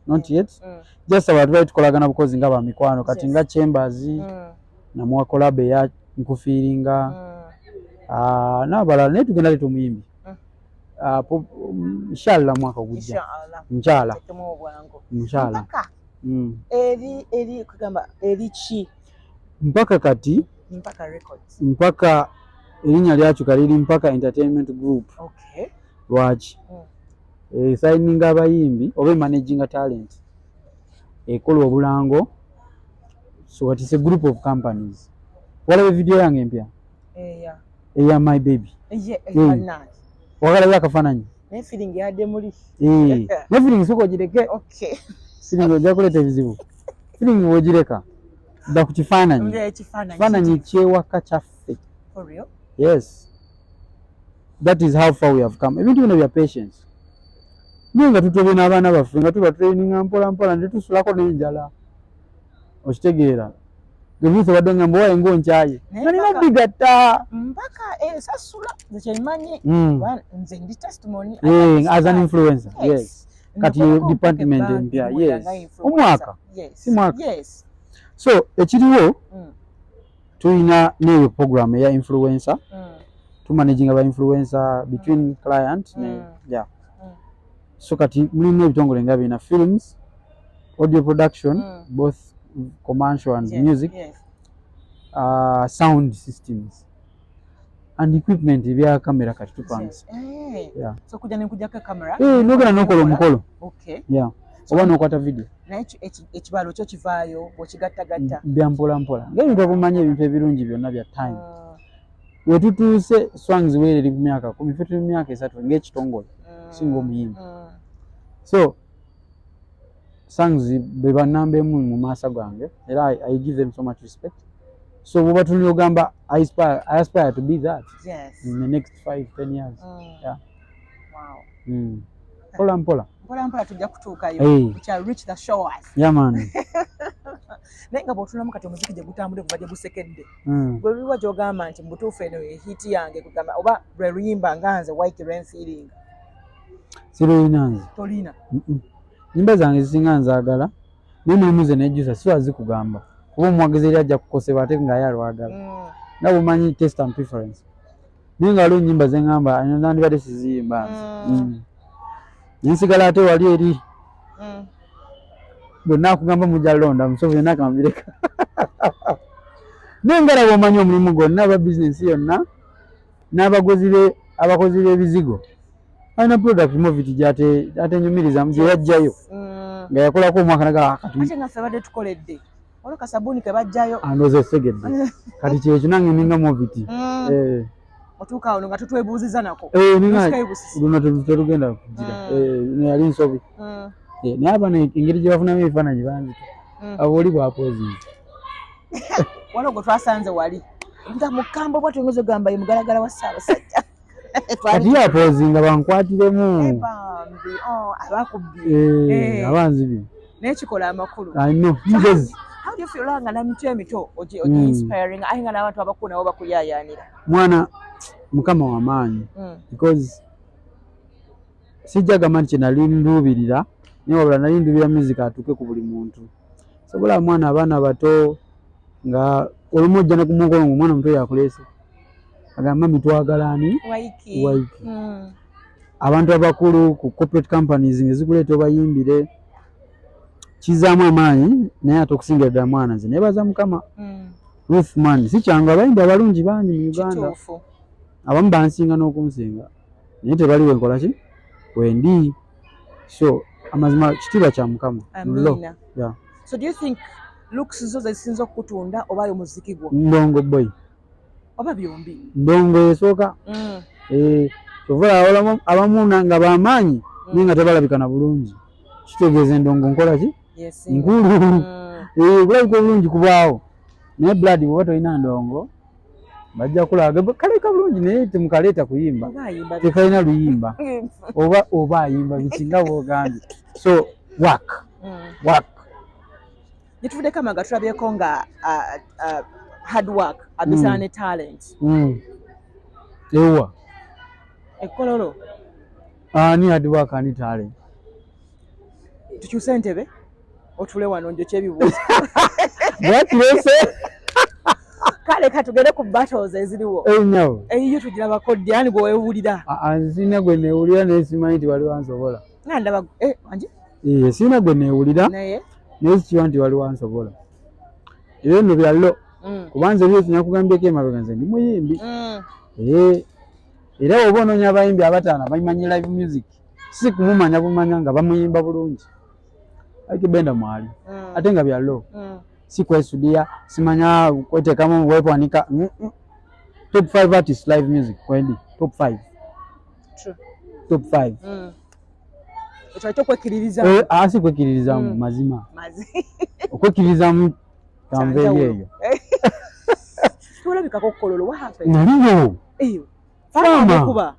Speaker 2: not yet just abantu bali tukolagana bukozi nga bamikwano kati nga chambers namuwa collab eya nkufiiringa n'abalala naye tugenda leeta omuyimbi inshallah mwaka ogujja nkyala
Speaker 1: eri kugamba eri ki
Speaker 2: mpaka kati mpaka erinnya lyakyuka liri mpaka entertainment group lwaki signing abayimbi oba managing talent ekola obulango so what is a group of companies walabe video yange empya eya my baby wagala yakafananyi
Speaker 1: ne feeling yadde muli
Speaker 2: ne feeling soko gireke feeling ojja kuleeta ebizibu feeling wogireka dda ku kifaananyi kyewaka kyaffe yes that is how far we have come ebintu bino bya patience naye nga tutobye n'abaana baffe nga tuba traininga mpola mpola ne tusulako n'enjala okitegeera gebuuso badde ngamba waye ng'onkyaye nga nina bigatta
Speaker 1: mpaka esasula zekyemanyi nze ndi testimony
Speaker 2: as an influencer yes kati department empya yes omwaka si mwaka so ekiriwo tulina n'eyo program eya influencer tumanaging aba influencer between client so kati mulimu ebitongole nga bina films audio production both commercial and music sound systems and equipment ebya kamera kati tupangisa
Speaker 1: so kujja nekujjako kamera
Speaker 2: nogenda nokola omukolo oba nokwata video
Speaker 1: naye ekibalo kyo kivaayo bw'okigattagatta
Speaker 2: byampola mpola ng'ebintu okumanya ebintu ebirungi byonna bya time wetutuuse swangs weereri ku myaka 10 ffe tuli mu myaka 3 ng'ekitongole singa omuyimbi so songs be bannamba emu mu maaso gange era I give them so much respect so bwoba tulina ogamba I aspire to be that in the next 5-10 years mpola mpola
Speaker 1: mpola mpola tujja kutuukayo shall reach the shores.
Speaker 2: Yeah man.
Speaker 1: Naye nga bw'otuulamu kati omuziki gye gutambule kuva gye gusekedde gwe biwa gy'ogamba nti mubutuufu eno hiti yange kugamba oba lwe luyimba nga nze Ykee lwe nfiiringa?
Speaker 2: Sirulina nze.
Speaker 1: Tolina?
Speaker 2: Nyimba zange zisinga nzaagala naye mulimu ze nejjusa siwa zikugamba kuba omwogezi eri ajja kukosebwa ate nga ye alwagala nga bw'omanyi taste and preference. Naye nga waliwo ennyimba ze ŋŋamba nandibadde siziyimba nze nensigala ate wali eri bonna akugamba mujja londa musobola yenna akamabireka naye nga laba omanyi omulimu gwonna aba bizinensi yonna n'abakozi b'ebizigo alina product moviti gy'atenyumirizamu gye yajjayo nga yakolako omwaka
Speaker 1: ate nga ffe badde tukoledde olwo kasabuuni ke bajjayo
Speaker 2: andoza osegedde kati kyekyo nange ninga moviti
Speaker 1: otuuka awo nga tutwebuuziza nako
Speaker 2: luno terugenda kugira yali nsobi naye abana engeri gye bafunamu ebifaananyi banzita abo oli bwapoozinga
Speaker 1: waliwo gwe twasanze wali nga mukambo bwatyo ngoza ogamba ye mugalagala wa Ssaabasajja
Speaker 2: kati yapoozinga bankwatiremu
Speaker 1: abakubbi
Speaker 2: abanzibi
Speaker 1: naye kikola amakulu.
Speaker 2: mugezi.
Speaker 1: How do you feel nga na mitu emito ogi inspiring aye nga n'abantu abakulu nabo bakuyaayaanira?
Speaker 2: Mwana mukama w'amaanyi because sijja gamba nti kye nali nduubirira naye wabula nali nduubira music atuuke ku buli muntu. Sobola mwana abaana bato nga olumu ojja ne ku mukolo omwana omuto yakuleese agamba mitwagala ani Ykee. Abantu abakulu ku corporate companies ngezikuleeta obayimbire kizaamu amaanyi naye ate okusinga ddala mwana nze neebaza mukama Roofman si kyangu abayimbi abalungi bangi mu Uganda abamu bansinga n'okunsinga naye tebali wenkola ki wendi so amazima kitiibwa kya mukama.
Speaker 1: So do you think looks zo zezisinza okutunda oba omuziki gwo?
Speaker 2: Ndongo boy
Speaker 1: oba byombi?
Speaker 2: Ndongo esooka sobola abamu nga bamaanyi naye nga tebalabika na bulungi kitegeeza endongo nkola ki nkulu bulabika obulungi kubaawo naye blood bwoba tolina ndongo bajja kulaga kaleka bulungi naye temukaleeta kuyimba tekalina luyimba oba ayimba bikinga bwogambye so work
Speaker 1: nituvuddeko amaga tulabyeko nga hard work abisana ne talent
Speaker 2: ewa
Speaker 1: ekkololo
Speaker 2: ani hard work ani talent
Speaker 1: tukyuse entebe otule wano njo kyebibuuzo
Speaker 2: bwakirese
Speaker 1: kale katugende ku battles eziriwo eyiyo tugirabako ddi ani gwe weewulira?
Speaker 2: Sina gwe neewulira naye simanyi nti wali wansobola
Speaker 1: ndaba wangi
Speaker 2: sina gwe neewulira naye sikiwa nti wali wansobola ebyo nno byallo kubanza ebyo kinyakugambyeko emabega nze ndi muyimbi era oba onoonya abayimbi abataano bamanyi live music si kumumanya bumanya nga bamuyimba bulungi Ykee Benda mwali ate nga byallo si kwesudia simanya kweteekamu weepanika top 5 artists live music kwendi top 5
Speaker 1: ekyo kwekkiririzamu
Speaker 2: si kwekkiririzamu mazima okwekkiririzamu kanveeri eyo
Speaker 1: tolabikako okkololo wahape
Speaker 2: naliyo
Speaker 1: fama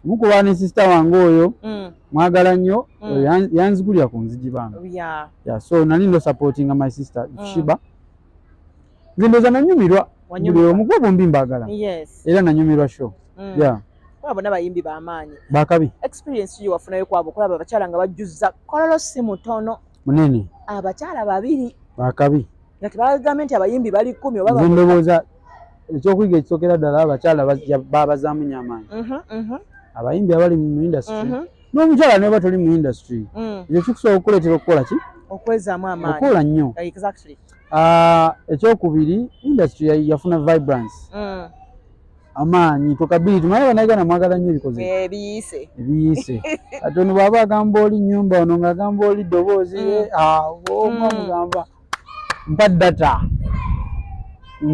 Speaker 2: mukuba ne sister wange oyo mwagala nnyo yanzigulira ku nzigi bange so nali ndo supportinga my sister Shiba nze ndoza nanyumirwa buli omu gwa bombi mbagala era nanyumirwa show
Speaker 1: bonna bayimbi bamaanyi
Speaker 2: bakabi
Speaker 1: experience yo wafunayo kwabo okulaba abakyala nga bajjuza kololo si mutono
Speaker 2: munene
Speaker 1: abakyala babiri
Speaker 2: bakabi
Speaker 1: nga tebagambye nti abayimbi bali 10 oba
Speaker 2: ndowooza ekyokuyiga ekisookera ddala abakyala babazaamu nnyo amaanyi abayimbi abali mu industry n'omukyala neba toli mu industry ekyo kikusobola okukuleetera okukola ki
Speaker 1: okwezaamu amaanyi
Speaker 2: okukola nnyo ekyokubiri industry yafuna vibrance amaanyi tokabiri tumaye banayigana mwagala nnyo ebikoze ebiyise ati ono bw'aba agamba oli nnyumba ono ng'agamba oli ddoboozi oba mugamba mpa data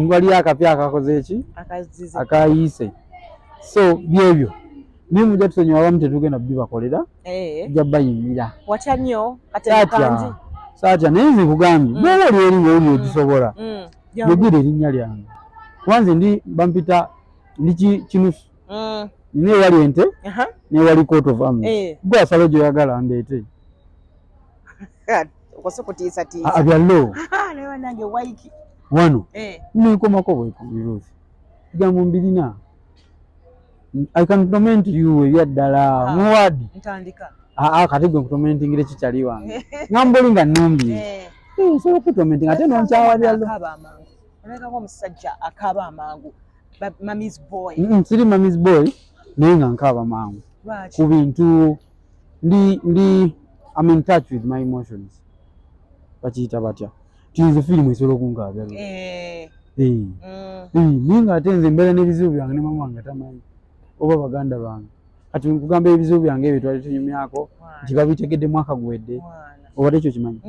Speaker 2: wali akapya akakoze eki akayise so byebyo naye mujja tusonyiwa abamu tetugenda bibakolera tujja bayimbira
Speaker 1: watya nnyo
Speaker 2: saatya naye nze nkugambye bw'oba oli eri ngaoli ogisobola yogera erinnya lyange kubanze ndi bampita ndi kinusu ne wali ente ne wali coat of arms gwa salo gye yagala ndeete
Speaker 1: okosokutiisa
Speaker 2: abyallo
Speaker 1: lewa nange Ykee
Speaker 2: wano nekomako bweruufi bigambo mbirina I can comment you ebyaddala muwadi
Speaker 1: ntandika
Speaker 2: kati gwe nkutomentingire kikyali wange ngamboli nga nnumbye sobola okutomentinga ate nonkyawa byallo
Speaker 1: olabikako omusajja akaaba amangu mami's boy
Speaker 2: siri mami's boy naye nga nkaaba mangu ku bintu ndi I'm in touch with my emotions bakiyita batya tiize firimu esobola okunkaabya naye nga ate nze mbeera n'ebizibu byange ne mama wange tamanyi oba baganda bange kati nkugamba ebizibu byange ebyo twali tunyumyako nti babitegedde mwaka guwedde obadde ekyo kimanyi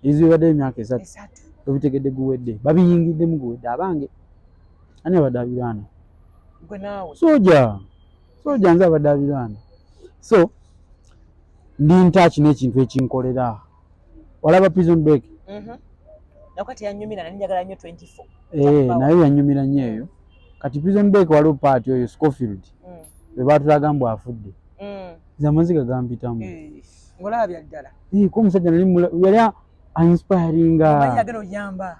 Speaker 2: ebizibu bibadde emyaka 3 babitegedde guwedde babiyingiddemu guwedde abange ani abadde abirwana soja nze abadde abirwana so ndi ntaki n'ekintu ekinkolera walaba prison break
Speaker 1: nakati yanyumira nani njagala nnyo 24
Speaker 2: naye yanyumira nnyo eyo kati prison break waliwo paati oyo Scofield bwe baatulaga mbu afudde nze amaziga gampitamu
Speaker 1: ngolaba byaddala
Speaker 2: ko omusajja yali inspiringa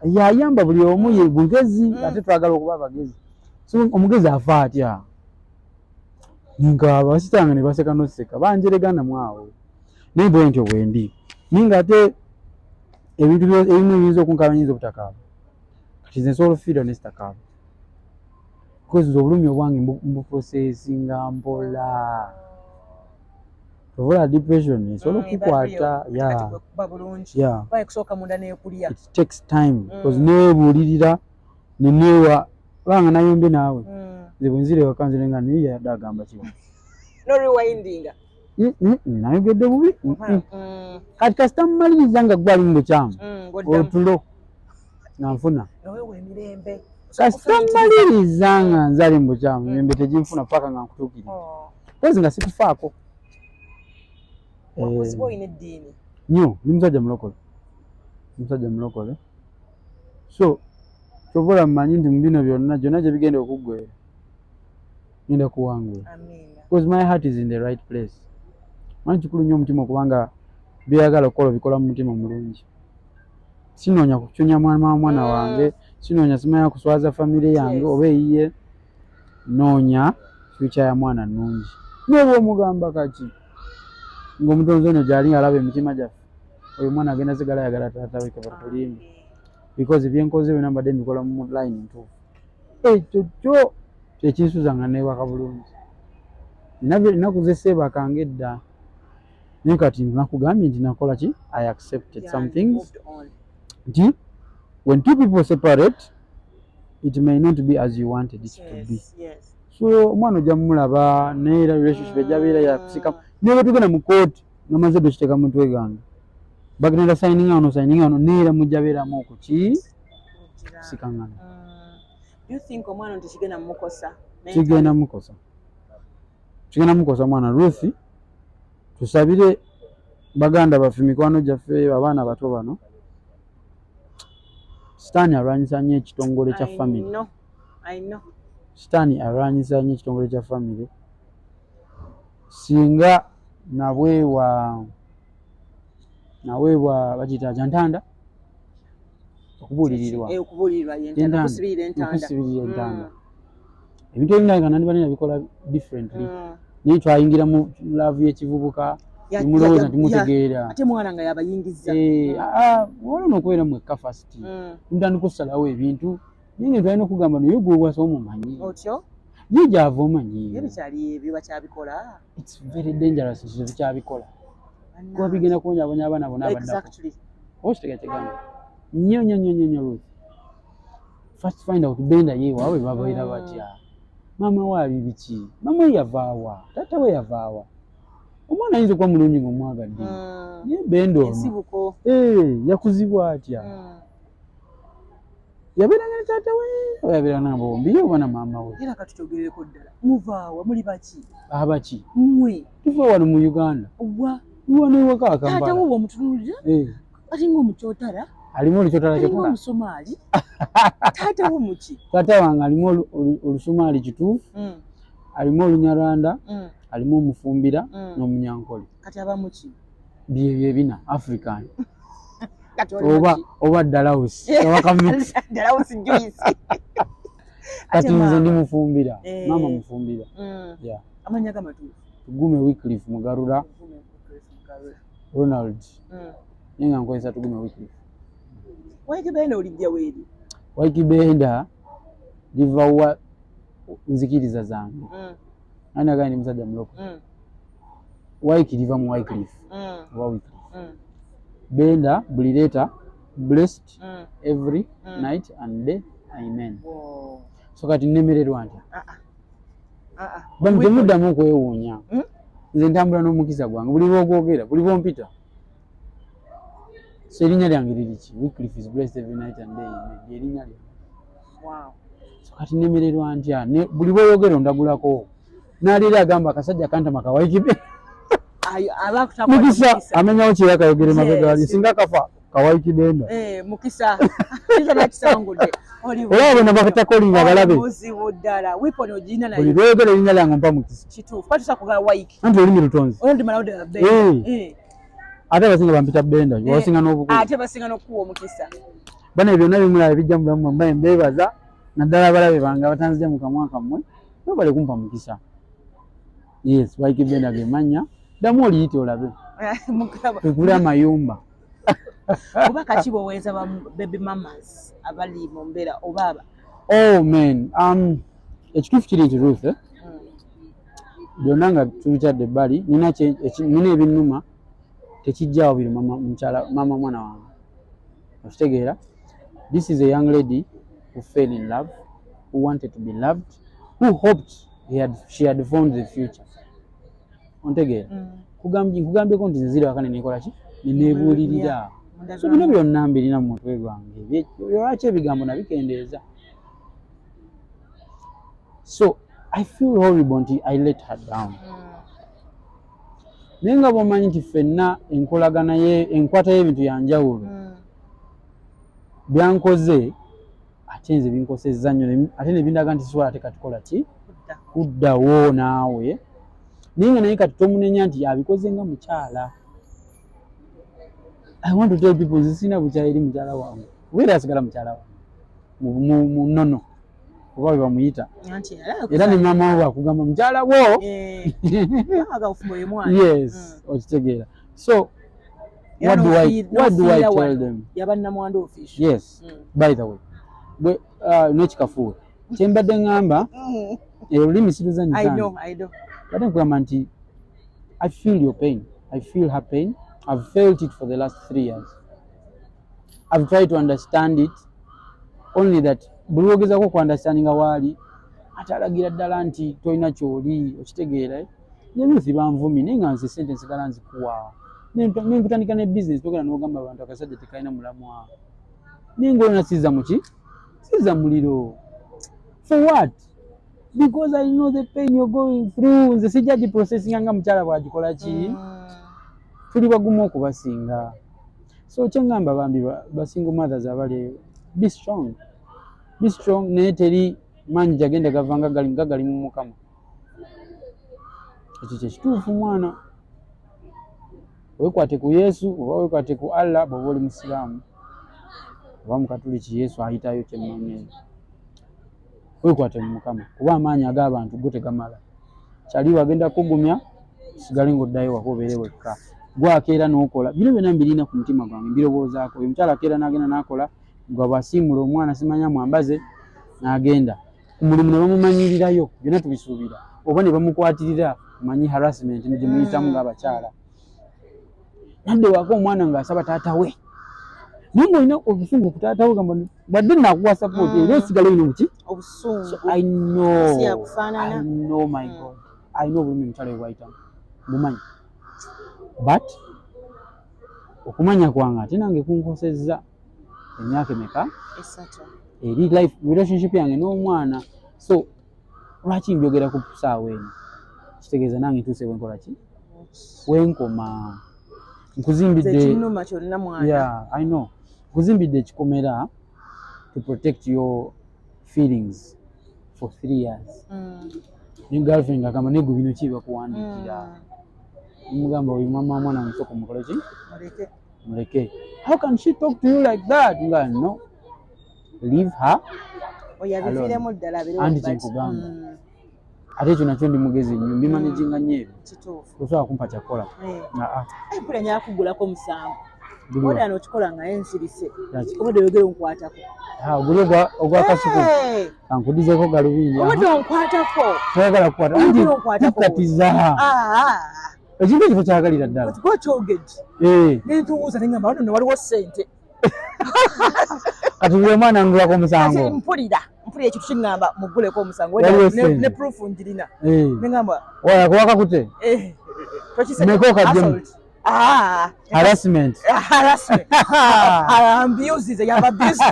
Speaker 2: yayamba buli omu ye mugezi ate twagala okuba abagezi so omugezi afa atya ninkaaba basitanga ne baseka noseka banjeregana mwawo naye bwe ntyo bwendi ninga ate ebintu ebimu ebiyinza okunkaba nyinza obutakaaba kati nze nsobola ofiira nesitakaaba because nze obulumi obwange mbuprosesinga mpola ovola depression esobola okukwata it takes time because newebuulirira neneewa banga nayombye naawe nze bwe nzire ewaka nzirenga naye yadde agamba kiwa nayogedde bubi kati kasita mumaliriza nga gwali mu bukyamu otulo nga nfuna kasita mumaliriza nga nzali mu bukyamu embe teginfuna paka nga nkutuukirira kozi nga sikufaako nnyo ndi musajja mulokole so kyobola mmanyi nti mu bino byonna gyonna gye bigenda okuggwera genda kuwangula because my heart is in the right place manyi kikulu nnyo omutima okubanga byeyagala okukola bikola mu mutima mulungi sinoonya kucunya mwana wange sinoonya simanya kuswaza famire yange oba eyiye noonya future ya mwana nnungi noba omugamba kaki ng'omutonzi ono gyali alaba emitima gyaffe oyo mwana agenda sigala ayagala taata we kabatulimbi because byenkoze byonna mbadde mbikola mu line ntuufu ekyo kyo kyekinsuza nga neebaka bulungi nnaku ze seebakanga edda naye kati nakugambye nti nakola ki I accepted some things nti when two people separate it may not be as you wanted it to be so omwana ojja mumulaba neera relationship ejjabeera yakusika nebe tugenda mu kooti namaze dokiteeka mu mutwe gange bagenda signing ono neera mujja beeramu okuki kusikangana kigenda mukosa mwana Ruth tusabire baganda baffe mikwano gyaffe abaana bato bano sitaani alwanyisa nnyo ekitongole kya family sitaani alwanyisa nnyo ekitongole kya family singa nabwewa bakiyita jantanda okubuulirirwa okusibirira entanda ebintu ebinanga nandi nabikola differently naye twayingira mu laavu y'ekivubuka mulowooza nti mutegeera
Speaker 1: ate mwana nga yabayingiza
Speaker 2: olina okubeera mwekka fast mutandika okusalawo ebintu naye nga twalina okugamba naye gwe wasa omumanyi
Speaker 1: otyo
Speaker 2: ye gyava omanyi
Speaker 1: ebikyali ebyo bakyabikola
Speaker 2: it's very dangerous ekyo bikyabikola kuba bigenda kuwonyabonya abaana bonna abaddako oba kitega kigamba nnyo Ruth first find out Benda ye waabwe babaira batya mama waali biki mama we yavaawa taata we yavaawa omwana ayinza okuba mulungi ng'omwagadde naye Benda ono yakuzibwa atya yabeeranga ne taata we oba yabeeranga na bombi ye oba na maama we
Speaker 1: era katutyogereko ddala muvaawa muli baki
Speaker 2: abaki
Speaker 1: mmwe
Speaker 2: tuva wano mu Uganda wano ewaka Kampala
Speaker 1: taata wo bw'omutunulira ati ng'omukyotala
Speaker 2: alimu olukyotala
Speaker 1: kyotala omusomaali taata wo muki
Speaker 2: taata wange alimu olusumaali kituufu alimu olunyarwanda alimu omufumbira n'omunyankole
Speaker 1: kati abamuki
Speaker 2: bye bina African oba Dalausi
Speaker 1: Dalausi Joyce
Speaker 2: kati nze ndi mufumbira mama mufumbira
Speaker 1: amanya gamatu
Speaker 2: tugume Wycliffe Mugarura Ronald ninga nkozesa tugume Wycliffe
Speaker 1: Ykee Benda olijja weeri
Speaker 2: Ykee Benda liva wa nzikiriza zange ana gani musajja muloko Ykee liva mu Wycliffe wa Wycliffe Benda bulireta blessed every night and day amen so kati nemererwa ntya bamuddamu okwewuunya nze ntambula n'omukisa gwange buli bwogwogera buli bwompita so erinnya lyange liri ki Wycliffe is blessed every night and day amen erinnya lyange so kati nemererwa ntya buli bwoyogera ondagulako n'aleero agamba akasajja kantama ka Ykee Benda mukisa amenyawo kye yakayogere mabega ali singa kafa ka Ykee Benda
Speaker 1: mukisa kizo nakisangudde
Speaker 2: olaba bona bakatakolinga balabe
Speaker 1: muzibu ddala weapon ogina nayo
Speaker 2: buli lwogera erinnya lyange mpa mukisa
Speaker 1: kituufu patusa kugala Ykee
Speaker 2: anti olimi lutonzi
Speaker 1: ondi malawde Benda
Speaker 2: ate basinga bampita Benda wasinga n'obukulu
Speaker 1: ate basinga n'okuwa omukisa
Speaker 2: bana byonna bimulaba bijja mu bulamu mbaye mbeebaza naddala abalabe bange abatanzija mu kamwa kammwe nobale kumpa mukisa yes Ykee Benda gemanya ddamu oliyite olabe tegula amayumba
Speaker 1: oba kaki bwoweza ba baby mamas abali mu mbeera oba
Speaker 2: oh man ekituufu kiri nti Ruth byonna nga tubitadde ebbali nina ebinnuma tekijjaawo biri mama mwana wange okitegeera this is a young lady who fell in love who wanted to be loved who hoped she had found the future ontegeera kugambyeko nti nzire wakane nekola ki nenebuulirira so bino byonna mbirina mu mutwe gwange lwaki ebigambo nabikendeeza so I feel horrible nti I let her down naye nga bw'omanyi nti ffenna enkolagana enkwata y'ebintu yanjawulo byankoze ate nze binkosezza nnyo ate ne bindaga nti sisobola ate katikola ki kuddawo naawe naye nga naye kati tomunenya nti abikoze nga mukyala I want to tell people nze sina bukyala eri mukyala wange obeera asigala mukyala wange mu nnono oba bwe bamuyita era ne maama we akugamba mukyala wo yes okitegeera so what do I tell them yes by the way n'ekikafuwe kyembadde ngamba olulimi siruzanyiza badde nkugamba nti I feel your pain I feel her pain I've felt it for the last 3 years I've tried to understand it only that buli wogezaako okuandastandinga waali ate alagira ddala nti tolina kyoli okitegeera nebyuthi banvumi naye nga nze sente nsigala nzikuwa nenkutandika ne business togera n'ogamba abantu akasajja tekalina mulamwa naye ngaolina sizza muki sizza muliro for what because I know the pain you're going through nze sijja gi processing nga mukyala bwagikola ki tuli bagumu okubasinga so kyengamba bambi basingle mothers abali be strong naye teri manyi jagenda gavanga gali mu Mukama ekyo kyekituufu mwana wekwate ku Yesu oba wekwate ku Allah bw'oba oli musiraamu oba mukatuliki Yesu ayitayo kyemmanyi wekwate mu Mukama kuba amaanyi ag'abantu go tegamala kyali wagenda kugumya sigale ng'oddayo wako obeere wekka gwakeera n'okola bino byonna mbirina ku mutima gwange mbirowoozaako oyo mukyala akeera n'agenda n'akola nga bw'asiimula omwana simanya mwambaze n'agenda ku mulimu ne bamumanyirirayo byonna tubisuubira oba ne bamukwatirira manyi harassment gye muyitamu ng'abakyala nadde wako omwana ng'asaba taata we naye ng'olina obusungu ku taata we gamba badde naakuwa support era osigala olina muki
Speaker 1: obusungu
Speaker 2: I know my God I know bulumi mukyala we bwayitamu bumanyi but okumanya kwange ate nange kunkosezza emyaka emeka eri life relationship yange n'omwana so lwaki mbyogera ku saawa eno kitegeeza nange ntuuse wenkola ki wenkoma nkuzimbidde I know nkuzimbidde ekikomera to protect your feelings for 3 years ni girlfriend akama nego bino ki bakuwandikira mugamba oyo mama mwana musoko mukole ki muleke. How can she talk to you like that? Nga no, leave her.
Speaker 1: Oyabifiremu ddala biro
Speaker 2: andi kyekugamba ate ekyo nakyo ndi mugezi nnyo mbimanaginga nnyo ebyo tosobola kumpa kyakola
Speaker 1: mpula nyakugulako musango oda n'okikola nga ensirise obadde oyogera onkwatako
Speaker 2: guli ogwakasuku kankudizeeko galubindi
Speaker 1: obadde onkwatako
Speaker 2: toyagala kukwata andi kukatiza ekintu ekifo kyagalira ddala
Speaker 1: gokyogedde nentubuuza nengamba wano ne waliwo ssente
Speaker 2: kati buli omwana ngulako omusango
Speaker 1: mpulira ekintu kingamba muguleko omusango ne proof njirina nengamba
Speaker 2: kuwaka kute neko kaddemu harassment
Speaker 1: abuses yaba abuse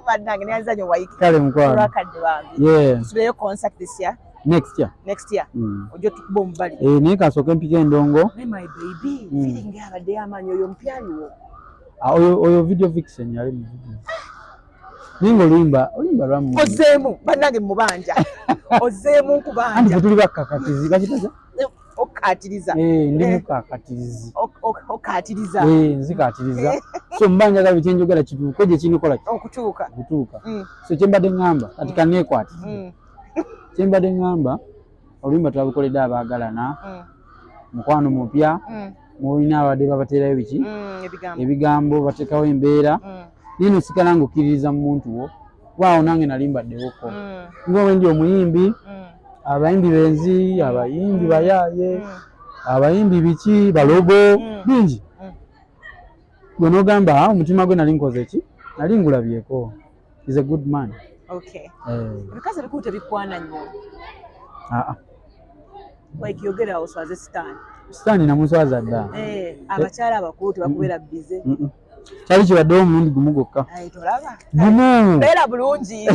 Speaker 1: bannange neyanzanyo Ykee
Speaker 2: kale mukwano
Speaker 1: olwakadde bambi tusubireyo concert this year
Speaker 2: next year
Speaker 1: ojja tukuba omubali
Speaker 2: naye kasooke mpika endongo
Speaker 1: my baby feeling abadde y'amaanyi oyo mpyaliwo
Speaker 2: oyo video fiction yali mu video ningo olimba lwamu
Speaker 1: ozeemu bannange mubanja ozeemu nkubanja
Speaker 2: andi tuli bakkakatizi bakitaza
Speaker 1: okatiriza
Speaker 2: ndi mukakatirizi
Speaker 1: okatiriza
Speaker 2: nzikatiriza so mbanja gabi kyenjogera kituuko gye kinikola
Speaker 1: okutuuka
Speaker 2: so kyembadde ngamba kati kaneekwati kyembadde ngamba oluyimba twabukoledde abaagalana mukwano mupya mulina abadde babateerayo biki ebigambo bateekawo embeera nino sikala ngaokkiririza mu muntu wo waawo nange nalimbaddewoko ngaowe ndi omuyimbi abayimbi benzi abayimbi bayaaye abayimbi biki balogo bingi gwe nogamba omutima gwe nali nkoze ki nali ngulabyeko is a good man
Speaker 1: ebikazi ebikulu tebikwana nnyo Ykee oswaze
Speaker 2: sitaani namuswaza dda
Speaker 1: abakyala abakulu tebakubeera bize
Speaker 2: kyali kibaddewo omulundi gumu gwokka
Speaker 1: tolaba
Speaker 2: gumu
Speaker 1: beera bulungi